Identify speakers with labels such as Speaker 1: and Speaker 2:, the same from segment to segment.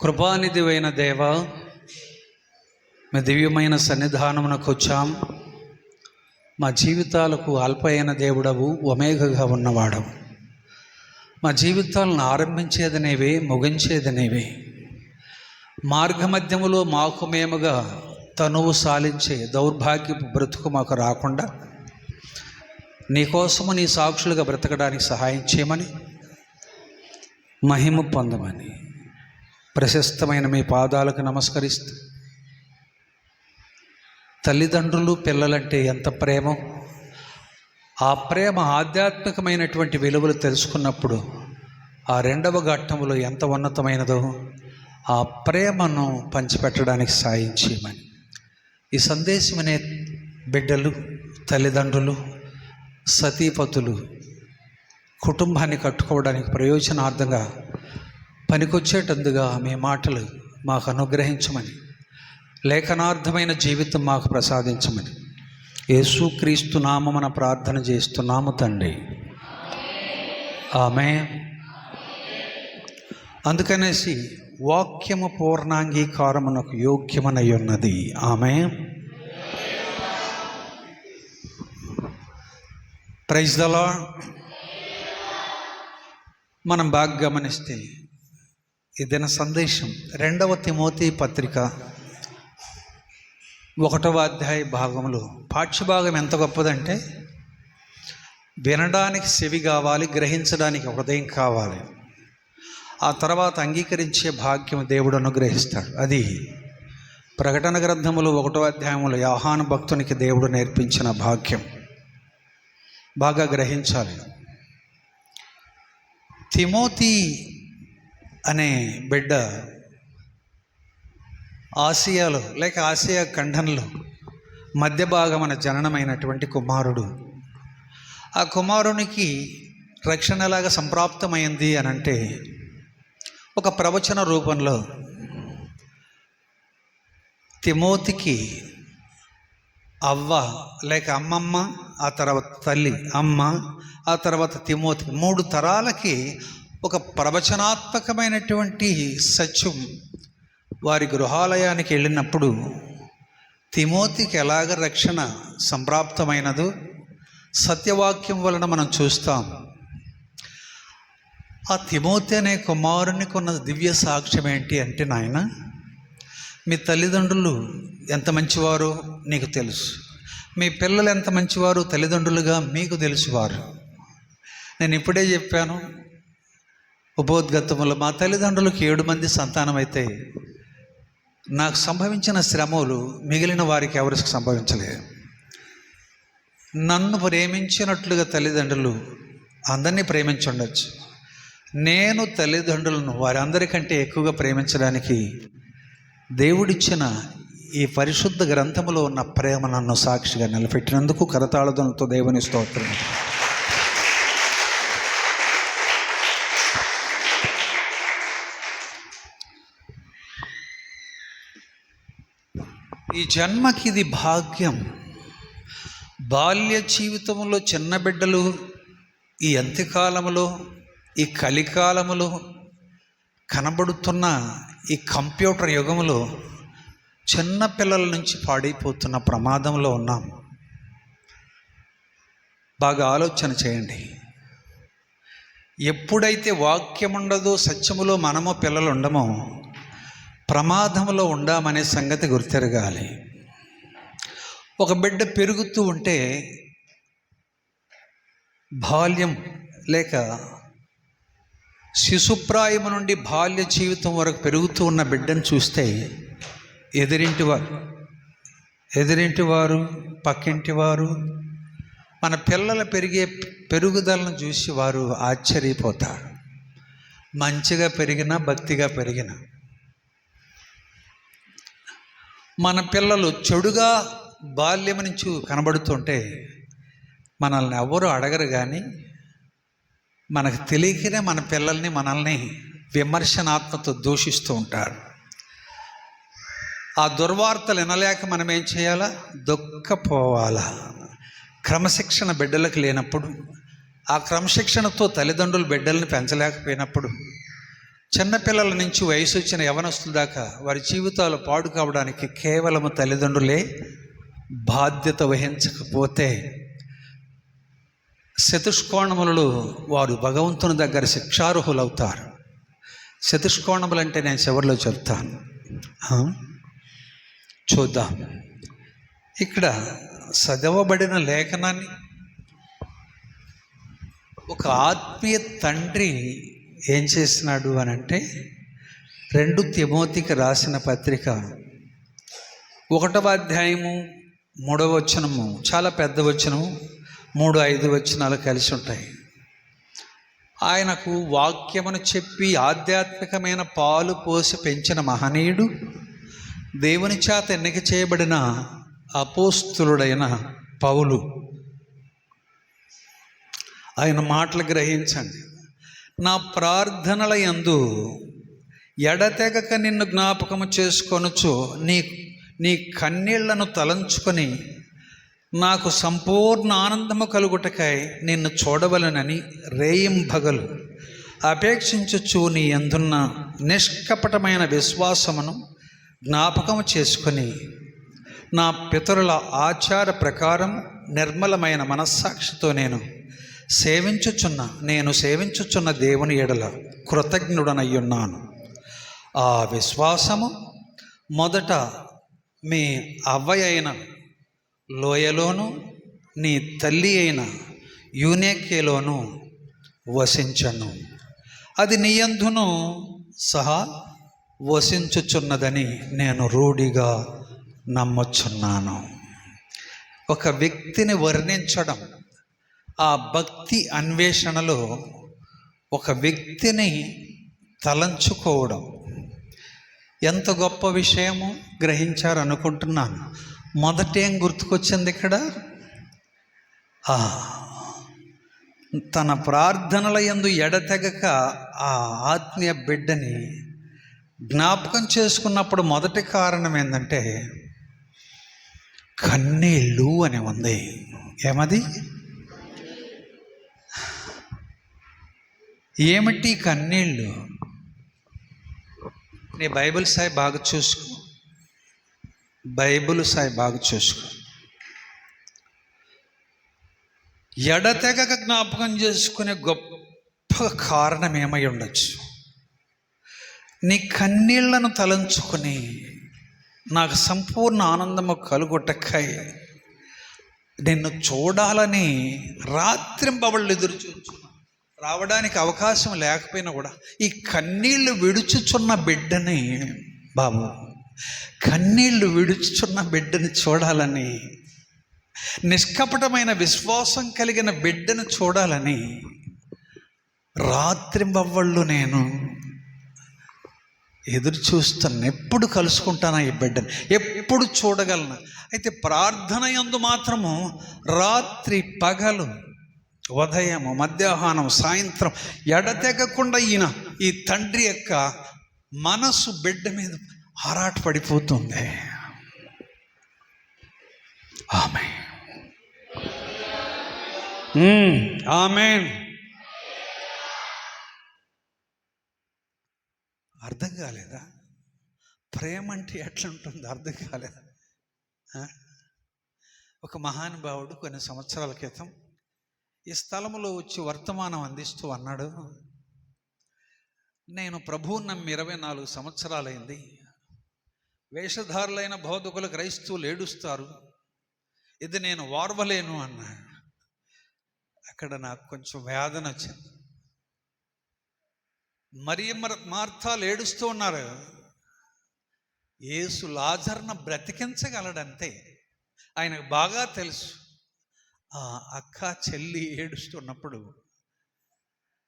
Speaker 1: కృపానిధివైన దేవ, మీ దివ్యమైన సన్నిధానమునకు వచ్చాం. మా జీవితాలకు అల్పైన దేవుడవు, ఒమేగగా ఉన్నవాడవు. మా జీవితాలను ఆరంభించేది నీవే, ముగించేది నీవే. మార్గమధ్యములో మాకు మేముగా తనువు సాలించే దౌర్భాగ్యపు బ్రతుకు మాకు రాకుండా నీకోసము నీ సాక్షులుగా బ్రతకడానికి సహాయం చేయమని, మహిమ పొందమని ప్రశస్తమైన మీ పాదాలకు నమస్కరిస్తూ, తల్లిదండ్రులు పిల్లలంటే ఎంత ప్రేమో, ఆ ప్రేమ ఆధ్యాత్మికమైనటువంటి విలువలు తెలుసుకున్నప్పుడు ఆ రెండవ ఘట్టములో ఎంత ఉన్నతమైనదో ఆ ప్రేమను పంచిపెట్టడానికి సాయం చేయమని, ఈ సందేశమనే బిడ్డలు, తల్లిదండ్రులు, సతీపతులు కుటుంబాన్ని కట్టుకోవడానికి ప్రయోజనార్థంగా పనికొచ్చేటందుగా మీ మాటలు మాకు అనుగ్రహించమని, లేఖనార్థమైన జీవితం మాకు ప్రసాదించమని యేసుక్రీస్తు నామమున ప్రార్థన చేస్తున్నాము తండ్రి, ఆమేన్. అందుకనేసి వాక్యము పూర్ణాంగీకారమునకు యోగ్యమనై ఉన్నది. ఆమేన్. Praise the lord. మనం బాగా గమనిస్తే ఈ దిన సందేశం 2వ తిమోతి పత్రిక 1వ అధ్యాయ భాగంలో పాఠ్యభాగం ఎంత గొప్పదంటే, వినడానికి చెవి కావాలి, గ్రహించడానికి హృదయం కావాలి, ఆ తర్వాత అంగీకరించే భాగ్యం దేవుడు అనుగ్రహిస్తాడు. అది ప్రకటన గ్రంథములో 1వ అధ్యాయంలో యోహాను భక్తునికి దేవుడు నేర్పించిన భాగ్యం. బాగా గ్రహించాలి. తిమోతి అనే బిడ్డ ఆసియాలో లేక ఆసియా ఖండంలో మధ్య భాగమున జననమైనటువంటి కుమారుడు. ఆ కుమారునికి రక్షణ ఎలాగా సంప్రాప్తమైంది అని అంటే, ఒక ప్రవచన రూపంలో తిమోతికి అవ్వ లేక అమ్మమ్మ, ఆ తర్వాత తల్లి అమ్మ, ఆ తర్వాత తిమోతికి 3 తరాలకి ఒక ప్రవచనాత్మకమైనటువంటి సత్యం వారి గృహాలయానికి వెళ్ళినప్పుడు తిమోతికి ఎలాగ రక్షణ సంప్రాప్తమైనదో సత్యవాక్యం వలన మనం చూస్తాం. ఆ తిమోతి అనే కుమారునికి ఉన్న దివ్య సాక్ష్యం ఏంటి అంటే, నాయన మీ తల్లిదండ్రులు ఎంత మంచివారో నీకు తెలుసు, మీ పిల్లలు ఎంత మంచివారు తల్లిదండ్రులుగా మీకు తెలుసువారు. నేను ఇప్పుడే చెప్పాను ఉపోద్ఘాతంలో, మా తల్లిదండ్రులకు 7 మంది సంతానం అయితే నాకు సంభవించిన శ్రమలు మిగిలిన వారికి ఎవరికి సంభవించలేదు. నన్ను ప్రేమించినట్లుగా తల్లిదండ్రులు అందరినీ ప్రేమించుండొచ్చు, నేను తల్లిదండ్రులను వారందరికంటే ఎక్కువగా ప్రేమించడానికి దేవుడిచ్చిన ఈ పరిశుద్ధ గ్రంథములో ఉన్న ప్రేమ నన్ను సాక్షిగా నిలబెట్టినందుకు కరతాళధ్వనులతో దేవుని స్తోత్రం. ఈ జన్మకి ఇది భాగ్యం. బాల్య జీవితంలో చిన్న బిడ్డలు ఈ అంత్యకాలములో, ఈ కలికాలములో కనబడుతున్న ఈ కంప్యూటర్ యుగంలో చిన్న పిల్లల నుంచి పాడైపోతున్న ప్రమాదంలో ఉన్నాం. బాగా ఆలోచన చేయండి. ఎప్పుడైతే వాక్యం ఉండదో, సత్యములో మనమో పిల్లలు ఉండమో, ప్రమాదంలో ఉండామనే సంగతి గుర్తెరగాలి. ఒక బిడ్డ పెరుగుతూ ఉంటే బాల్యం లేక శిశుప్రాయము నుండి బాల్య జీవితం వరకు పెరుగుతూ ఉన్న బిడ్డను చూస్తే ఎదిరింటి వారు పక్కింటి వారు మన పిల్లల పెరుగుదలను చూసి వారు ఆశ్చర్యపోతారు. మంచిగా పెరిగినా, భక్తిగా పెరిగిన మన పిల్లలు చెడుగా బాల్యం నుంచి కనబడుతుంటే మనల్ని ఎవరు అడగరు, కానీ మనకు తెలియకనే మన పిల్లల్ని మనల్ని విమర్శనాత్మతో దూషిస్తూ ఉంటారు. ఆ దుర్వార్తలు వినలేక మనం ఏం చేయాలా? దుఃఖపోవాలా. క్రమశిక్షణ బిడ్డలకు లేనప్పుడు, ఆ క్రమశిక్షణతో తల్లిదండ్రులు బిడ్డల్ని పెంచలేకపోయినప్పుడు చిన్నపిల్లల నుంచి వయసు వచ్చిన యవనస్తుల దాకా వారి జీవితాలు పాడు కావడానికి కేవలము తల్లిదండ్రులే బాధ్యత వహించకపోతే చతుష్కోణములలో వారు భగవంతుని దగ్గర శిక్షార్హులవుతారు. చతుష్కోణములు అంటే నేను చివరిలో చెప్తాను, చూద్దాం. ఇక్కడ చదవబడిన లేఖనాన్ని ఒక ఆత్మీయ తండ్రి ఏం చేసినాడు అని అంటే 2 తిమోతికి రాసిన పత్రిక 1వ అధ్యాయము 3వ వచనము, చాలా పెద్ద వచనము, 3-5 వచనాలు కలిసి ఉంటాయి. ఆయనకు వాక్యమును చెప్పి ఆధ్యాత్మికమైన పాలు పోసి పెంచిన మహనీయుడు, దేవుని చేత ఎన్నిక చేయబడిన అపోస్తులుడైన పౌలు. ఆయన మాటలు గ్రహించండి. నా ప్రార్థనల యందు ఎడతెగక నిన్ను జ్ఞాపకము చేసుకొనుచు నీ కన్నీళ్లను తలంచుకొని నాకు సంపూర్ణ ఆనందము కలుగుటకై నిన్ను చూడవలనని రేయింబగలు అపేక్షించుచు నీ యందున్న నిష్కపటమైన విశ్వాసమును జ్ఞాపకము చేసుకొని నా పితరుల ఆచార ప్రకారం నిర్మలమైన మనస్సాక్షితో నేను సేవించుచున్న దేవుని ఎడల కృతజ్ఞుడనయ్యున్నాను. ఆ విశ్వాసము మొదట మీ అవ్వయైన లోయలోను నీ తల్లి అయిన యూనేకేలోను వసించను. అది నీయందును సహా వసించుచున్నదని నేను రూఢిగా నమ్ముచున్నాను. ఒక వ్యక్తిని వర్ణించడం, ఆ భక్తి అన్వేషణలో ఒక వ్యక్తిని తలంచుకోవడం ఎంత గొప్ప విషయమో గ్రహించారనుకుంటున్నాను. మొదటేం గుర్తుకొచ్చింది ఇక్కడ? తన ప్రార్థనల యందు ఎడతెగక ఆ ఆత్మీయ బిడ్డని జ్ఞాపకం చేసుకున్నప్పుడు మొదటి కారణం ఏంటంటే కన్నీళ్ళు అని ఉంది. ఏమది? ఏమిటి కన్నీళ్ళు? నీ బైబిల్ సాయి బాగా చూసుకో, బైబిల్ సాయి బాగా చూసుకో. ఎడతెగక జ్ఞాపకం చేసుకునే గొప్ప కారణం ఏమై ఉండొచ్చు? నీ కన్నీళ్లను తలంచుకొని నాకు సంపూర్ణ ఆనందము కలుగుటకై నిన్ను చూడాలని రాత్రింబవళ్ళు ఎదురు చూస్తున్నా. రావడానికి అవకాశం లేకపోయినా కూడా ఈ కన్నీళ్లు విడుచుచున్న బిడ్డని, బాబు కన్నీళ్లు విడుచుచున్న బిడ్డని చూడాలని, నిష్కపటమైన విశ్వాసం కలిగిన బిడ్డను చూడాలని రాత్రింబవళ్ళు నేను ఎదురు చూస్తాను. ఎప్పుడు కలుసుకుంటానా ఈ బిడ్డను, ఎప్పుడు చూడగలను? అయితే ప్రార్థన యందు మాత్రము రాత్రి పగలు, ఉదయము, మధ్యాహ్నం, సాయంత్రం ఎడతెగకుండా ఈ తండ్రి యొక్క మనసు బిడ్డ మీద ఆరాటపడిపోతుంది. ఆమేన్, ఆమేన్. అర్థం కాలేదా? ప్రేమ అంటే ఎట్లా ఉంటుంది అర్థం కాలేదా? ఒక మహానుభావుడు కొన్ని సంవత్సరాల క్రితం ఈ స్థలంలో వచ్చి వర్తమానం అందిస్తూ అన్నాడు, నేను ప్రభువుని నమ్మి 24 సంవత్సరాలైంది. వేషధారులైన బోధకులు క్రైస్తవులు ఏడుస్తారు, ఇది నేను వార్వలేను అన్నాడు. అక్కడ నాకు కొంచెం వేదన వచ్చింది. మరియమ్మ మార్తాలు ఏడుస్తూ ఉన్నారు. యేసు లాజర్ను బ్రతికించగలడంతే. ఆయనకు బాగా తెలుసు. ఆ అక్క చెల్లి ఏడుస్తున్నప్పుడు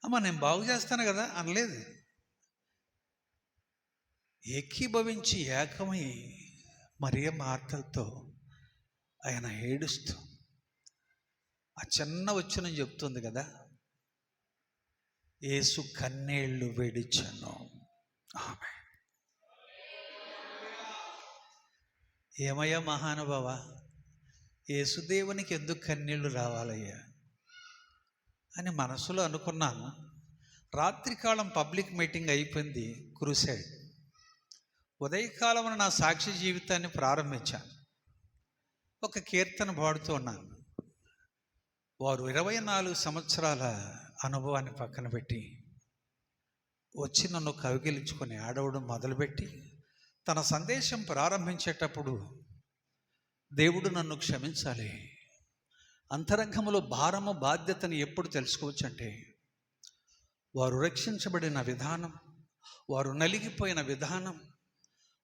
Speaker 1: అమ్మ నేను బాగు చేస్తాను కదా అనలేదు. ఏకీభవించి ఏకమై మరియమ్మ మార్తలతో ఆయన ఏడుస్తూ ఆ చిన్న వచనం చెప్తుంది కదా, యేసు కన్నీళ్లు విడిచెను. ఆమె ఏమయ్యా మహానుభావ, యేసుదేవునికి ఎందుకు కన్నీళ్లు రావాలయ్యా అని మనసులో అనుకున్నాను. రాత్రికాలం పబ్లిక్ మీటింగ్ అయిపోయింది, క్రూసైడ్. ఉదయకాలమున నా సాక్షి జీవితాన్ని ప్రారంభించాను. ఒక కీర్తన పాడుతూ ఉన్నాను. వారు 24 సంవత్సరాల అనుభవాన్ని పక్కన పెట్టి వచ్చి నన్ను కవిగిలించుకొని ఆడవడం మొదలుపెట్టి తన సందేశం ప్రారంభించేటప్పుడు, దేవుడు నన్ను క్షమించాలి, అంతరంగంలో భారము బాధ్యతని ఎప్పుడు తెలుసుకోవచ్చు అంటే, వారు రక్షించబడిన విధానం, వారు నలిగిపోయిన విధానం,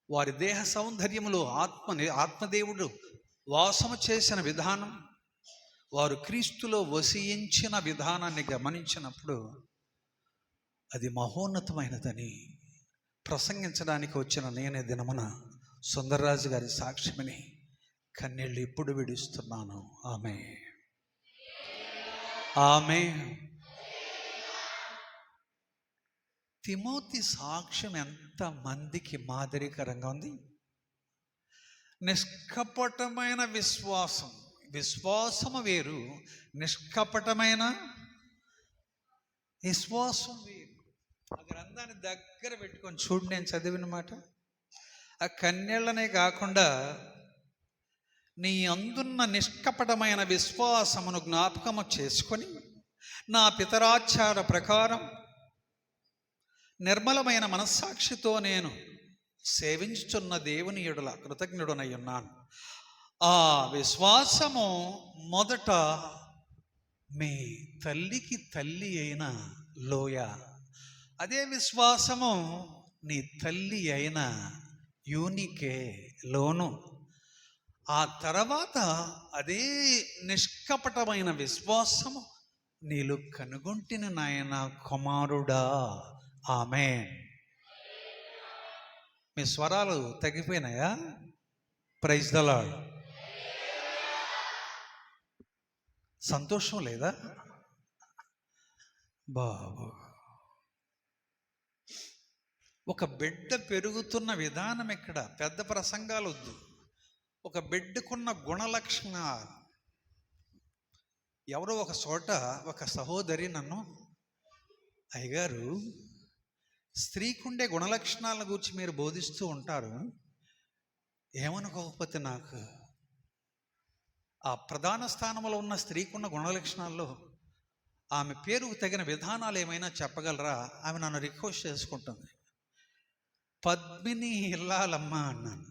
Speaker 1: వారి దేహ సౌందర్యములో ఆత్మదేవుడు వాసము చేసిన విధానం, వారు క్రీస్తులో వసించిన విధానాన్ని గమనించినప్పుడు అది మహోన్నతమైనదని ప్రసంగించడానికి వచ్చిన నేనే దినమున సుందర్రాజు గారి సాక్ష్యమని కన్నీళ్ళు ఇప్పుడు విడుస్తున్నాను. ఆమె తిమోతి సాక్ష్యం ఎంత మందికి మాదిరికరంగా ఉంది. నిష్కపటమైన విశ్వాసము వేరు, నిష్కపటమైన విశ్వాసం వేరు. ఆ గ్రంథాన్ని దగ్గర పెట్టుకొని చూడు, నేను చదివిన మాట. ఆ కన్యళ్ళనే కాకుండా నీ అందున్న నిష్కపటమైన విశ్వాసమును జ్ఞాపకము చేసుకొని నా పితరాచార ప్రకారం నిర్మలమైన మనస్సాక్షితో నేను సేవించుచున్న దేవుని ఎడల కృతజ్ఞుడనై ఉన్నాను. ఆ విశ్వాసము మొదట మీ తల్లికి తల్లి అయిన లోయ, అదే విశ్వాసము నీ తల్లి అయిన యూనికే లోను, ఆ తర్వాత అదే నిష్కపటమైన విశ్వాసము నీలో కనుగొంటిని నాయన కుమారుడా. ఆమేన్. మీ స్వరాలు తగ్గిపోయినాయా? Praise the lord. సంతోషం లేదా బాబు? ఒక బిడ్డ పెరుగుతున్న విధానం ఇక్కడ పెద్ద ప్రసంగాలు వద్దు. ఒక బిడ్డకున్న గుణలక్షణాలు. ఎవరో ఒక చోట ఒక సహోదరి నన్ను, అయ్యగారు స్త్రీకుండే గుణలక్షణాలను గురించి మీరు బోధిస్తూ ఉంటారు, ఏమనుకోకపోతే నాకు ఆ ప్రధాన స్థానంలో ఉన్న స్త్రీకున్న గుణలక్షణాల్లో ఆమె పేరుకు తగిన విధానాలు ఏమైనా చెప్పగలరా? ఆమె నన్ను రిక్వెస్ట్ చేసుకుంటుంది. పద్మిని ఇల్లాలమ్మ అన్నాను.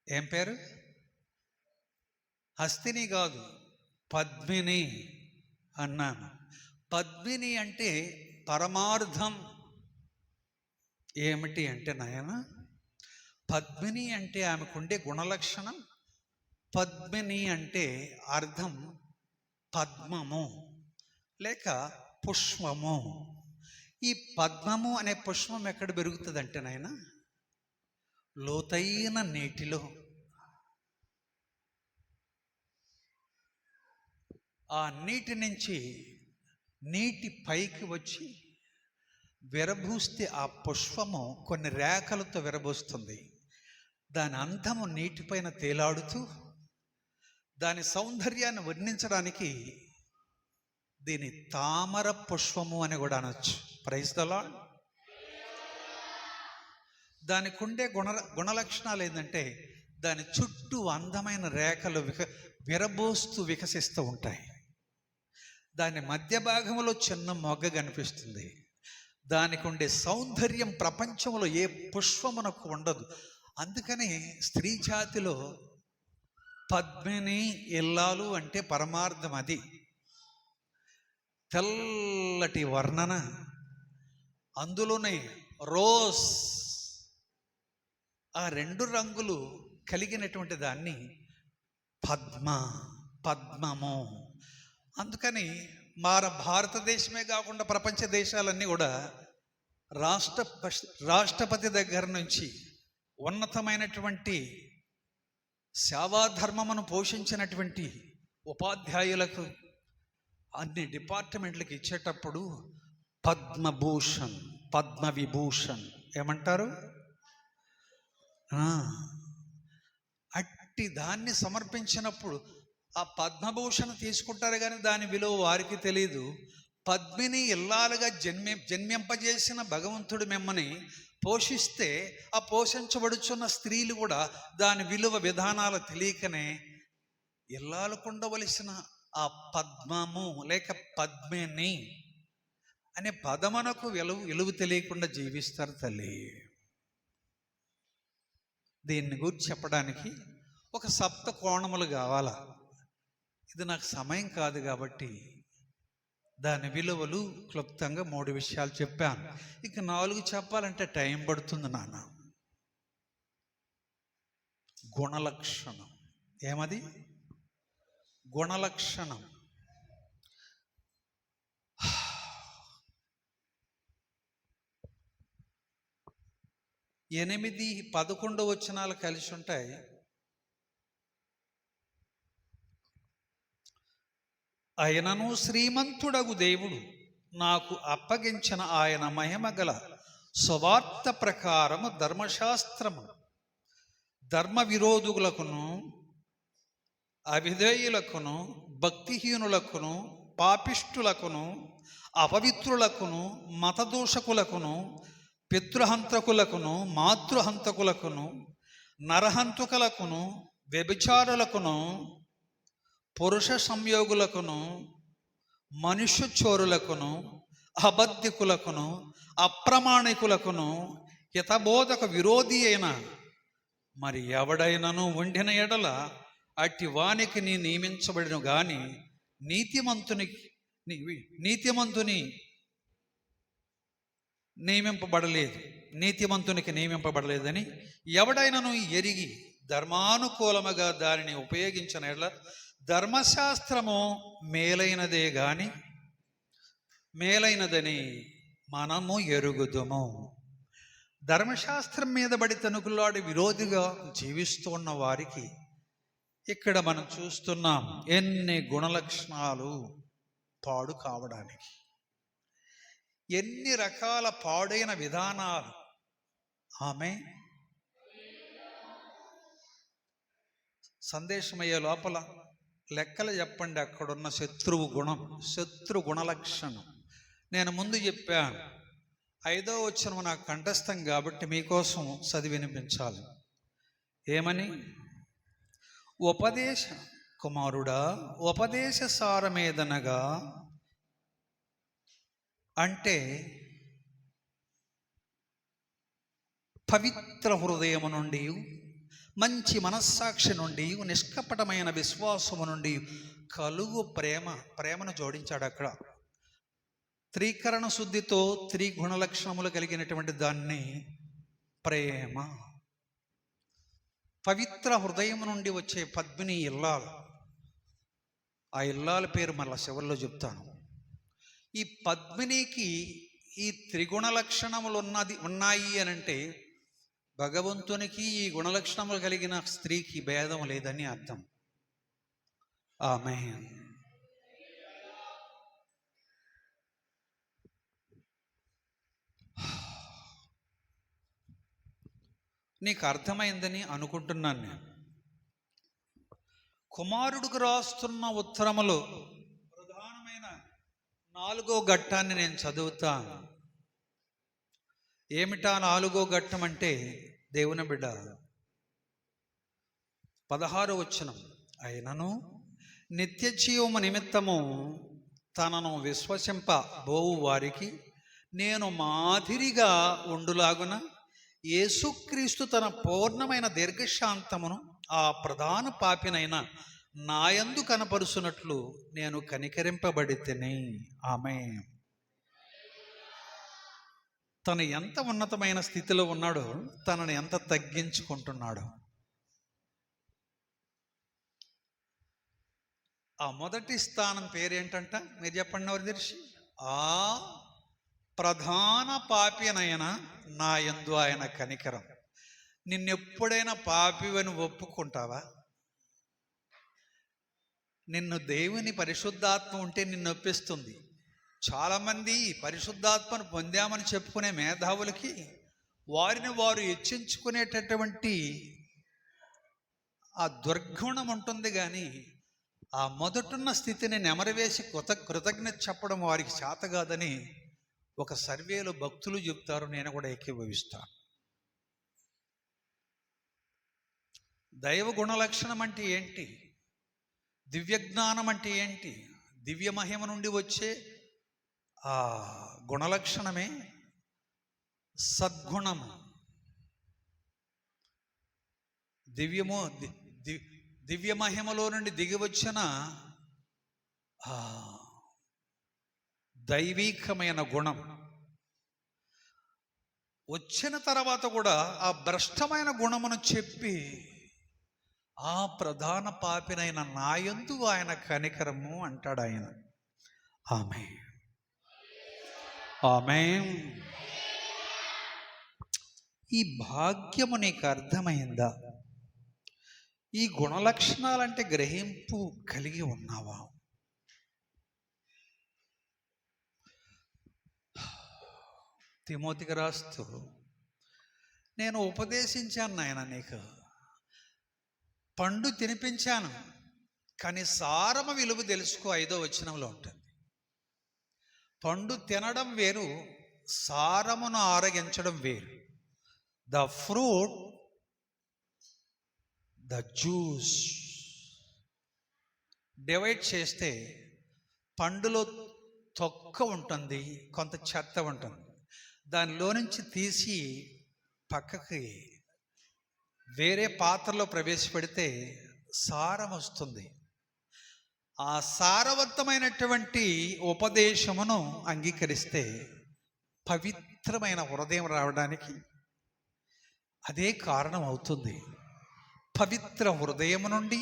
Speaker 1: ఏం పేరు? హస్తిని కాదు, పద్మిని అన్నాను. పద్మిని అంటే పరమార్థం ఏమిటి అంటే నాయన, పద్మిని అంటే ఆమెకుండే గుణలక్షణం. పద్మిని అంటే అర్థం పద్మము లేక పుష్పము. ఈ పద్మము అనే పుష్పం ఎక్కడ పెరుగుతుంది అంటే నాయన, లోతైన నీటిలో. ఆ నీటి నుంచి నీటి పైకి వచ్చి విరబూస్తే ఆ పుష్పము కొన్ని రేఖలతో విరబూస్తుంది. దాని అందము నీటిపైన తేలాడుతూ దాని సౌందర్యాన్ని వర్ణించడానికి దీని తామర పుష్పము అని కూడా అనొచ్చు. Praise the lord. దానికి ఉండే గుణలక్షణాలు ఏంటంటే, దాని చుట్టూ అందమైన రేఖలు విరబోస్తూ వికసిస్తూ ఉంటాయి. దాని మధ్య భాగంలో చిన్న మొగ్గ కనిపిస్తుంది. దానికి ఉండే సౌందర్యం ప్రపంచంలో ఏ పుష్పమునకు ఉండదు. అందుకని స్త్రీ జాతిలో పద్మిని ఇల్లాలు అంటే పరమార్థం అది. తెల్లటి వర్ణన, అందులోనే రోజ్, ఆ 2 రంగులు కలిగినటువంటి దాన్ని పద్మము. అందుకని భారతదేశమే కాకుండా ప్రపంచ దేశాలన్నీ కూడా రాష్ట్రపతి దగ్గర నుంచి ఉన్నతమైనటువంటి సేవాధర్మమును పోషించినటువంటి ఉపాధ్యాయులకు అన్ని డిపార్ట్మెంట్లకు ఇచ్చేటప్పుడు పద్మభూషణ్, పద్మవిభూషణ్ ఏమంటారు? అట్టి దాన్ని సమర్పించినప్పుడు ఆ పద్మభూషణ తీసుకుంటారు కానీ దాని విలువ వారికి తెలియదు. పద్మిని ఇల్లాలుగా జన్మింపజేసిన భగవంతుడు మిమ్మల్ని పోషిస్తే ఆ పోషించబడుచున్న స్త్రీలు కూడా దాని విలువ విధానాలు తెలియకనే ఇల్లాలుకుండవలసిన ఆ పద్మము లేక పద్మిని అనే పదమునకు విలువ తెలియకుండా జీవిస్తారు తల్లి. దీన్ని గురించి చెప్పడానికి ఒక సప్త కోణములు కావాలా. ఇది నాకు సమయం కాదు కాబట్టి దాని విలువలు క్లుప్తంగా 3 విషయాలు చెప్పాను. ఇక 4 చెప్పాలంటే టైం పడుతుంది నాన్న. గుణలక్షణం. ఏమది? గుణలక్షణం. 8, 11 వచనాలు కలిసి ఉంటాయి. ఆయనను శ్రీమంతుడగు దేవుడు నాకు అప్పగించిన ఆయన మహిమగల స్వార్థ ప్రకారము ధర్మశాస్త్రము ధర్మ విరోధులకును అవిధేయులకును భక్తిహీనులకును పాపిష్టులకును అపవిత్రులకును మతదూషకులకును పితృహంతకులకును మాతృహంతకులకును నరహంతకులకును వ్యభిచారులకును పురుష సంయోగులకును మనుష్య చోరులకును అబద్ధికులకును అప్రమాణికులకును హితబోధక విరోధి అయిన మరి ఎవడైనను ఉండిన ఎడల అట్టి వానికి నీ నియమించబడిన గాని నీతిమంతుని నీతిమంతునికి నియమింపబడలేదని ఎవడైనను ఎరిగి ధర్మానుకూలముగా దానిని ఉపయోగించిన ఎడల ధర్మశాస్త్రము మేలైనదని మనము ఎరుగుదుము. ధర్మశాస్త్రం మీద బడి తనుకులాడి విరోధిగా జీవిస్తున్న వారికి ఇక్కడ మనం చూస్తున్నాం ఎన్ని గుణలక్షణాలు పాడు కావడానికి, ఎన్ని రకాల పాడైన విధానాలు. ఆమె సందేశమయ్యే లోపల లెక్కలు చెప్పండి. అక్కడున్న శత్రు గుణలక్షణం నేను ముందు చెప్పాను. 5వ వచనం నాకు కంఠస్థం కాబట్టి మీకోసం చదివి వినిపించాలి. ఏమని? ఉపదేశ కుమారుడా ఉపదేశ సారమేదనగా అంటే పవిత్ర హృదయము నుండి, మంచి మనస్సాక్షి నుండి, నిష్కపటమైన విశ్వాసము నుండి కలుగు ప్రేమను జోడించాడు. అక్కడ త్రికరణ శుద్ధితో త్రిగుణ లక్షణములు కలిగినటువంటి దాన్ని ప్రేమ. పవిత్ర హృదయం నుండి వచ్చే పద్మిని ఇల్లాలు. ఆ ఇల్లాల పేరు మళ్ళా చివరిలో చెప్తాను. ఈ పద్మినికి ఈ త్రిగుణ లక్షణములు ఉన్నాయి అని అంటే భగవంతునికి ఈ గుణలక్షణములు కలిగిన స్త్రీకి భేదం లేదని అర్థం. ఆమేన్. నీకు అర్థమైందని అనుకుంటున్నాను. నేను కుమారుడికి రాస్తున్న ఉత్తరములో ప్రధానమైన 4వ ఘట్టాన్ని నేను చదువుతాను. ఏమిటా 4వ ఘట్టం అంటే, దేవుని బిడ్డ 16వ వచనం, అయినను నిత్య జీవము నిమిత్తము తనను విశ్వసింపబోవు వారికి నేను మాదిరిగా ఉండులాగున యేసుక్రీస్తు తన పూర్ణమైన దీర్ఘశాంతమును ఆ ప్రధాన పాపినైన నాయందు కనపరుచున్నట్లు నేను కనికరింపబడితిని. ఆమేన్. తను ఎంత ఉన్నతమైన స్థితిలో ఉన్నాడో తనను ఎంత తగ్గించుకుంటున్నాడో. ఆ మొదటి స్థానం పేరేంటంట? మీరు చెప్పండి. ఎవరు తెలిసి? ఆ ప్రధాన పాపినైన నా యందు ఆయన కనికరం. నిన్నెప్పుడైనా పాపివని ఒప్పుకుంటావా? నిన్ను దేవుని పరిశుద్ధాత్మ ఉంటే నిన్ను ఒప్పిస్తుంది. చాలామంది పరిశుద్ధాత్మను పొందామని చెప్పుకునే మేధావులకి వారిని వారు హెచ్చించుకునేటటువంటి ఆ దుర్గుణం ఉంటుంది. కానీ ఆ మొదటున్న స్థితిని నెమరవేసి కృతజ్ఞత చెప్పడం వారికి చేత కాదని ఒక సర్వేలో భక్తులు చెప్తారు, నేను కూడా ఏకీభవిస్తాను. దైవ గుణలక్షణం అంటే ఏంటి? దివ్యజ్ఞానం అంటే ఏంటి? దివ్య మహిమ నుండి వచ్చే ఆ గుణలక్షణమే సద్గుణము. దివ్య మహిమలో నుండి దిగి వచ్చిన దైవీకమైన గుణం వచ్చిన తర్వాత కూడా ఆ భ్రష్టమైన గుణమును చెప్పి ఆ ప్రధాన పాపినైన నాయందు ఆయన కనికరము అంటాడు ఆయన. ఆమేన్, ఆమేన్. ఈ భాగ్యము నీకు అర్థమైందా? ఈ గుణలక్షణాలంటే గ్రహింపు కలిగి ఉన్నావా? తిమోతికి రాస్తూ, నేను ఉపదేశించాను నాయన, నీకు పండు తినిపించాను, కానీ సారమ విలువ తెలుసుకో. 5వ వచనంలో ఉంటుంది. పండు తినడం వేరు, సారమును ఆరగించడం వేరు. The fruit, the juice divide చేస్తే పండులో తొక్క ఉంటుంది, కొంత చెత్త ఉంటుంది. దానిలో నుంచి తీసి పక్కకి వేరే పాత్రలో ప్రవేశపెడితే సారం వస్తుంది. ఆ సారవంతమైనటువంటి ఉపదేశమును అంగీకరిస్తే పవిత్రమైన హృదయం రావడానికి అదే కారణం అవుతుంది. పవిత్ర హృదయం నుండి,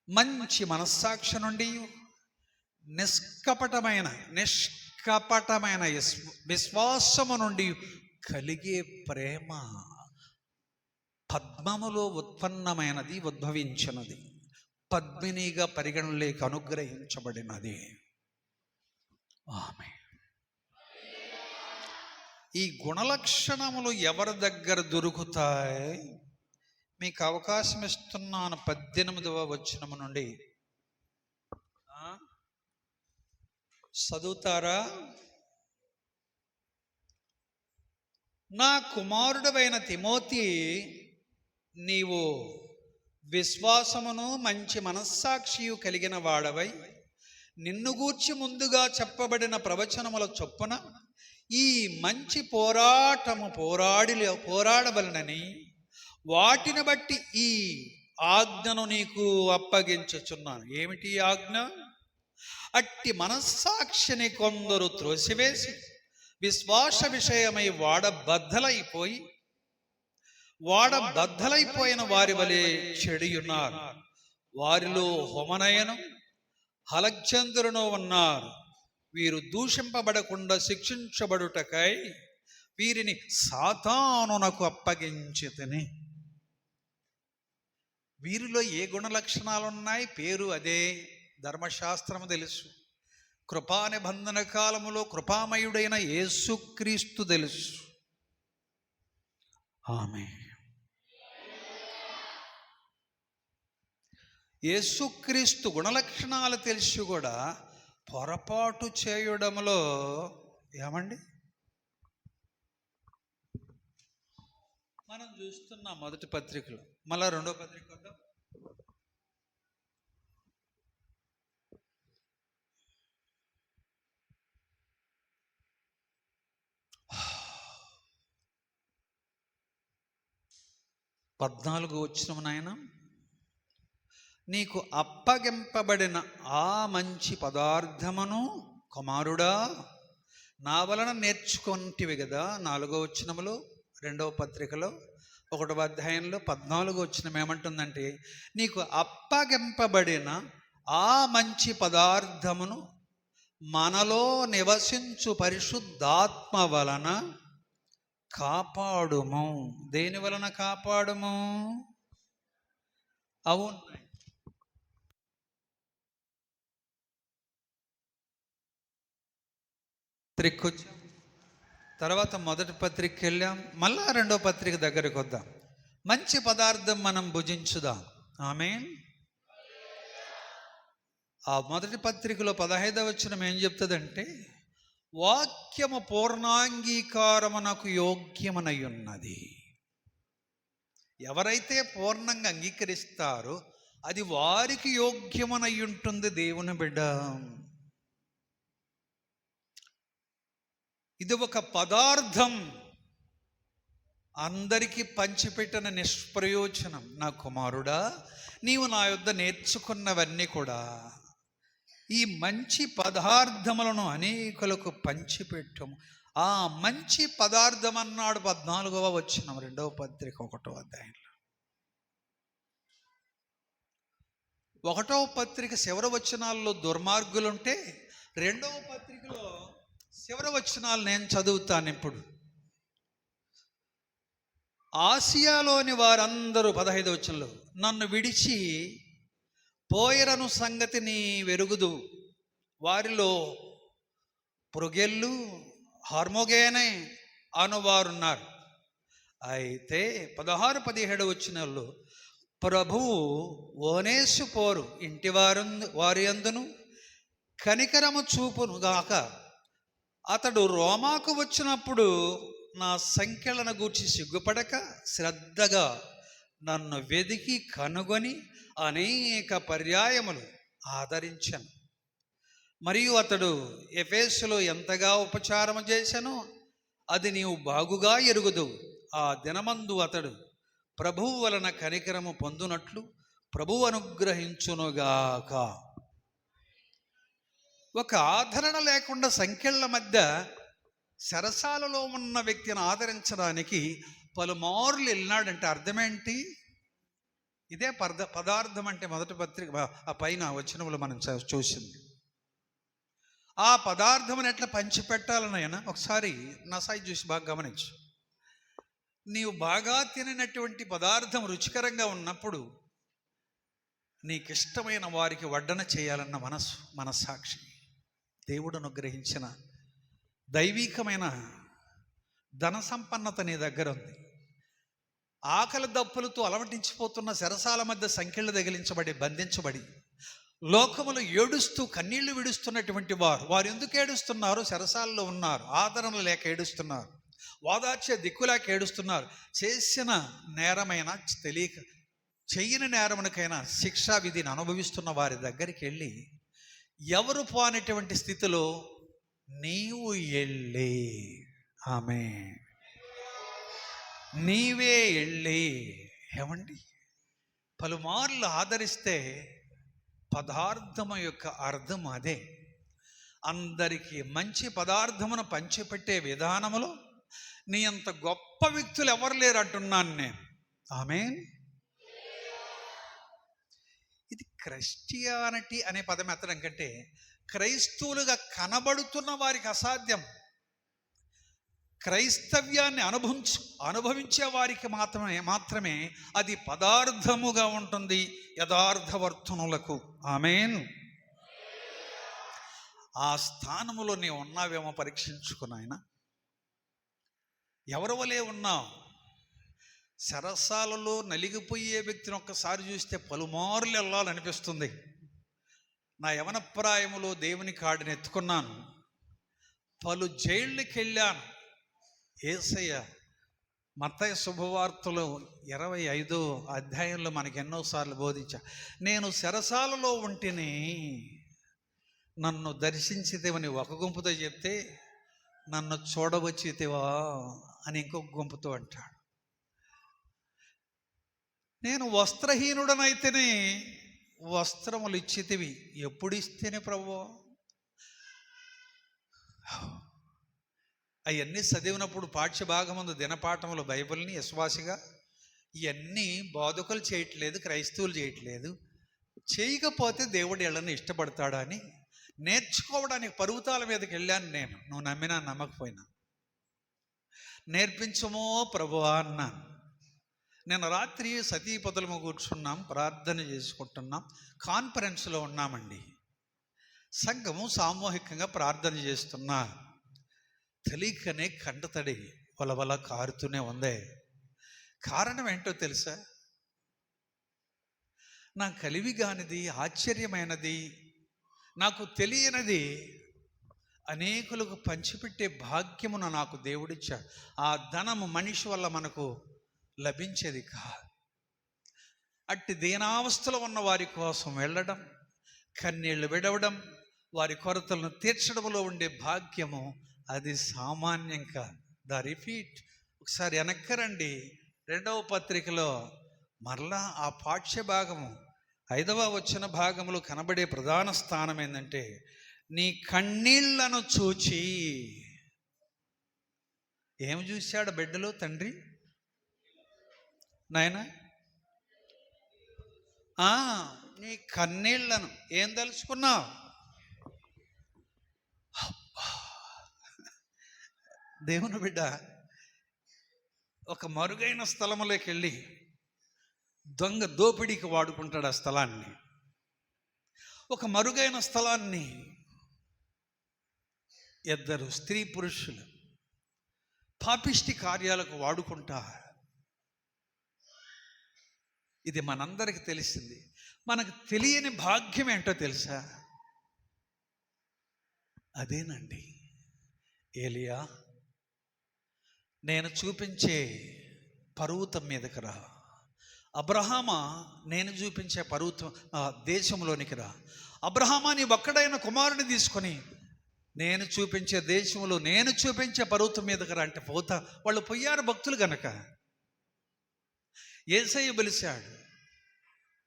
Speaker 1: మంచి మనస్సాక్షి నుండి, నిష్కపటమైన విశ్వాసము నుండి కలిగే ప్రేమ పద్మములో ఉత్పన్నమైనది, ఉద్భవించినది, పద్మినిగా పరిగణలోకి అనుగ్రహించబడినది. ఆమె ఈ గుణలక్షణములు ఎవరి దగ్గర దొరుకుతాయి? మీకు అవకాశం ఇస్తున్నాను. 18వ వచనము నుండి చదువుతారా? నా కుమారుడవైన తిమోతి, నీవు విశ్వాసమును మంచి మనస్సాక్షియు కలిగిన వాడవై నిన్ను గూర్చి ముందుగా చెప్పబడిన ప్రవచనముల చొప్పున ఈ మంచి పోరాడవలనని వాటిని బట్టి ఈ ఆజ్ఞను నీకు అప్పగించుచున్నాను. ఏమిటి ఆజ్ఞ? అట్టి మనస్సాక్షిని కొందరు త్రోసివేసి విశ్వాస విషయమై వాడబద్దలైపోయిన వారి వలె చెడియున్నారు. వారిలో హుమనయను, అలెగ్జాందరును ఉన్నారు. వీరు దూషింపబడకుండా శిక్షించబడుటకై వీరిని సాతానునకు అప్పగించితిని. వీరిలో ఏ గుణలక్షణాలు ఉన్నాయి? పేరు అదే, ధర్మశాస్త్రము తెలుసు, కృపా నిబంధన కాలములో కృపామయుడైన యేసుక్రీస్తు తెలుసు. ఆమేన్. యేసుక్రీస్తు గుణలక్షణాలు తెలిసి కూడా పొరపాటు చేయడంలో ఏమండి మనం చూస్తున్నాం. మొదటి పత్రికలో, మళ్ళా 2వ పత్రిక వద్దాం. వచ్చిన నాయన, నీకు అప్పగింపబడిన ఆ మంచి పదార్థమును కుమారుడా నా వలన నేర్చుకుంటివి కదా. 4వ వచనములో 2వ పత్రికలో 1వ అధ్యాయంలో 14వ వచనం ఏమంటుందంటే, నీకు అప్పగింపబడిన ఆ మంచి పదార్థమును మనలో నివసించు పరిశుద్ధాత్మ వలన కాపాడుము. దేని వలన కాపాడుము? అవును, తర్వాత మొదటి పత్రికకి వెళ్ళాం, మళ్ళా 2వ పత్రిక దగ్గరికి వద్దాం. మంచి పదార్థం మనం భుజించుదాం. ఆమేన్. ఆ మొదటి పత్రికలో 15వ వచనం ఏం చెప్తుందంటే, వాక్యము పూర్ణాంగీకారమునకు యోగ్యమనై ఉన్నది. ఎవరైతే పూర్ణంగా అంగీకరిస్తారో అది వారికి యోగ్యమనై ఉంటుంది. దేవుని బిడ్డ, ఇది ఒక పదార్థం, అందరికీ పంచిపెట్టిన నిష్ప్రయోజనం. నా కుమారుడా, నీవు నా యొద్ద నేర్చుకున్నవన్నీ కూడా ఈ మంచి పదార్థములను అనేకులకు పంచిపెట్టము. ఆ మంచి పదార్థం అన్నాడు 14వ వచనం 2వ పత్రిక 1వ అధ్యాయంలో. 1వ పత్రిక చివరి వచనాల్లో దుర్మార్గులుంటే 2వ పత్రికలో చివరి వచనాలు నేను చదువుతాను ఇప్పుడు. ఆసియాలోని వారందరూ 15వ వచనంలో నన్ను విడిచి పోయరను సంగతి నీ వెరుగుదు, వారిలో ప్రొగెల్లు హార్మోగేనే అనువారున్నారు. అయితే 16-17 వచనాల్లో ప్రభువు ఓనేసిపోరు ఇంటి వారి యందును కనికరము చూపును గాక, అతడు రోమాకు వచ్చినప్పుడు నా సంఖ్యలను గూర్చి సిగ్గుపడక శ్రద్ధగా నన్ను వెదికి కనుగొని అనేక పర్యాయములు ఆదరించను. మరియు అతడు ఎఫెసులో ఎంతగా ఉపచారము చేశానో అది నీవు బాగుగా ఎరుగుదు. ఆ దినమందు అతడు ప్రభువు వలన కనికరము పొందునట్లు ప్రభువు అనుగ్రహించునుగాక. ఒక ఆదరణ లేకుండా సంఖ్యల మధ్య సరసాలలో ఉన్న వ్యక్తిని ఆదరించడానికి పలుమార్లు వెళ్ళినాడంటే అర్థమేంటి? ఇదే పదార్థం అంటే మొదటి పత్రిక ఆ పైన వచనములు మనం చూసింది. ఆ పదార్థమును ఎట్లా పంచిపెట్టాలనైనా ఒకసారి నా సైజు చూసి బాగా గమనించు. నీవు బాగా తిననటువంటి పదార్థం రుచికరంగా ఉన్నప్పుడు నీకిష్టమైన వారికి వడ్డన చేయాలన్న మనస్సాక్షి దేవుడు అనుగ్రహించిన దైవికమైన ధన సంపన్నత నీ దగ్గర ఉంది. ఆకలి దప్పులతో అలవటించిపోతున్న శరసాల మధ్య సంఖ్యలు తగిలించబడి బంధించబడి లోకములు ఏడుస్తూ కన్నీళ్లు విడుస్తున్నటువంటి వారు ఎందుకు ఏడుస్తున్నారు? శరసాల్లో ఉన్నారు, ఆదరణ లేక ఏడుస్తున్నారు, ఓదార్చే దిక్కులేక ఏడుస్తున్నారు. చేసిన నేరమైన తెలియక, చెయ్యని నేరమునకైనా శిక్షా విధిని అనుభవిస్తున్న వారి దగ్గరికి వెళ్ళి ఎవరు పోనటువంటి స్థితిలో నీవు వెళ్ళి నీవే వెళ్ళి ఏమండి పలుమార్లు ఆదరిస్తే పదార్థము యొక్క అర్థం అదే. అందరికీ మంచి పదార్థమును పంచిపెట్టే విధానములో నీ అంత గొప్ప వ్యక్తులు ఎవరు లేరు అంటున్నాను నేను. ఆమేన్. ఇది క్రిస్టియానిటీ అనే పదం ఎత్తడం కంటే క్రైస్తవులుగా కనబడుతున్న వారికి అసాధ్యం. క్రైస్తవ్యాన్ని అనుభవించే వారికి మాత్రమే అది పదార్థముగా ఉంటుంది, యథార్థవర్తనులకు. ఆమేన్. ఆ స్థానములో నీవు ఉన్నావేమో పరీక్షించుకున్నాయన. ఎవరి వలే ఉన్నావు? సరసాలలో నలిగిపోయే వ్యక్తిని ఒక్కసారి చూస్తే పలుమార్లు వెళ్ళాలనిపిస్తుంది. నా యవన ప్రాయములో దేవుని కాడిని ఎత్తుకున్నాను, పలు జైళ్ళకి వెళ్ళాను. యేసయ్య మత్తయి శుభవార్తలో 25వ అధ్యాయంలో మనకి ఎన్నోసార్లు బోధించా, నేను చెరసాలలో ఉంటిని, నన్ను దర్శించితేవని ఒక గుంపుతో చెప్తే నన్ను చూడవచ్చితేవా అని ఇంకొక గుంపుతో అంటాడు. నేను వస్త్రహీనుడనైతేనే వస్త్రములు ఇచ్చితివి, ఎప్పుడు ఇస్తేనే ప్రభువా? అవన్నీ చదివినప్పుడు పాఠ్యభాగముందు దినపాఠములు బైబిల్ని విశ్వాసిగా ఇవన్నీ బోధకులు చేయట్లేదు, క్రైస్తవులు చేయట్లేదు. చేయకపోతే దేవుడు వీళ్ళని ఇష్టపడతాడా అని నేర్చుకోవడానికి పర్వతాల మీదకి వెళ్ళాను నేను. నువ్వు నమ్మినా నమ్మకపోయినా నేర్పించమో ప్రభువా అన్నాను. నేను రాత్రి సతీపతులము కూర్చున్నాం, ప్రార్థన చేసుకుంటున్నాం, కాన్ఫరెన్స్లో ఉన్నామండి. సంఘము సామూహికంగా ప్రార్థన చేస్తున్నా. తెలియకనే కంటతడి వలవల కారుతూనే ఉంది. కారణం ఏంటో తెలుసా? నా కలివి కానిది, ఆశ్చర్యమైనది నాకు తెలియనిది అనేకులకు పంచిపెట్టే భాగ్యమును నాకు దేవుడిచ్చాడు. ఆ ధనము మనిషి వల్ల మనకు లభించేది కాదు. అట్టి దీనావస్థలో ఉన్న వారి కోసం వెళ్ళడం, కన్నీళ్లు విడవడం, వారి కొరతలను తీర్చడంలో ఉండే భాగ్యము అది సామాన్యం కాదు. The repeat. ఒకసారి వెనక్కరండి, 2వ పత్రికలో మరలా ఆ పాఠ్య భాగము 5వ వచన భాగంలో కనబడే ప్రధాన స్థానం ఏంటంటే, నీ కన్నీళ్లను చూచి. ఏమి చూశాడు బిడ్డలో తండ్రి? నాయనా, నీ కన్నీళ్లను ఏం తలుచుకున్నావు? దేవుని బిడ్డ ఒక మరుగైన స్థలములోకి వెళ్ళి దొంగ దోపిడీకి వాడుకుంటాడు ఆ స్థలాన్ని. ఒక మరుగైన స్థలాన్ని ఇద్దరు స్త్రీ పురుషులు పాపిష్టి కార్యాలకు వాడుకుంటా. ఇది మనందరికి తెలిసింది. మనకు తెలియని భాగ్యం ఏంటో తెలుసా? అదేనండి, ఏలియా, నేను చూపించే పర్వతం మీదకి రా. అబ్రహామా, నేను చూపించే పర్వతం దేశంలోనికి రా. అబ్రహామా, నీ ఒక్కడైన కుమారుని తీసుకొని నేను చూపించే దేశంలో, నేను చూపించే పర్వతం మీదకి రా అంటే పోతా. వాళ్ళు పోయారు భక్తులు గనక. యేసయ్య పిలిచాడు.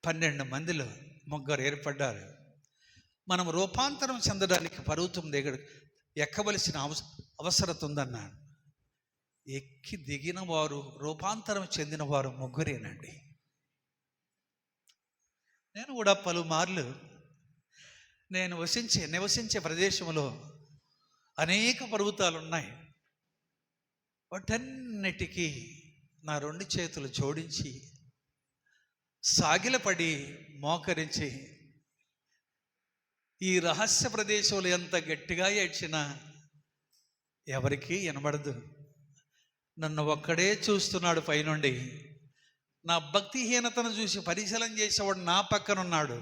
Speaker 1: 12 మందిలో 3 ఏర్పడ్డారు. మనం రూపాంతరం చెందడానికి పర్వతం దగ్గర ఎక్కవలసిన అవసరత ఉందన్నాడు. ఎక్కి దిగిన వారు, రూపాంతరం చెందిన వారు 3 నేను కూడా పలుమార్లు నేను నివసించే ప్రదేశంలో అనేక పర్వతాలు ఉన్నాయి. వాటన్నిటికీ నా 2 చేతులు జోడించి సాగిలపడి మోకరించి, ఈ రహస్య ప్రదేశంలో ఎంత గట్టిగా ఏడ్చినా ఎవరికీ వినబడదు. నన్ను ఒక్కడే చూస్తున్నాడు పైనుండి. నా భక్తిహీనతను చూసి పరిశీలన చేసేవాడు నా పక్కనున్నాడు.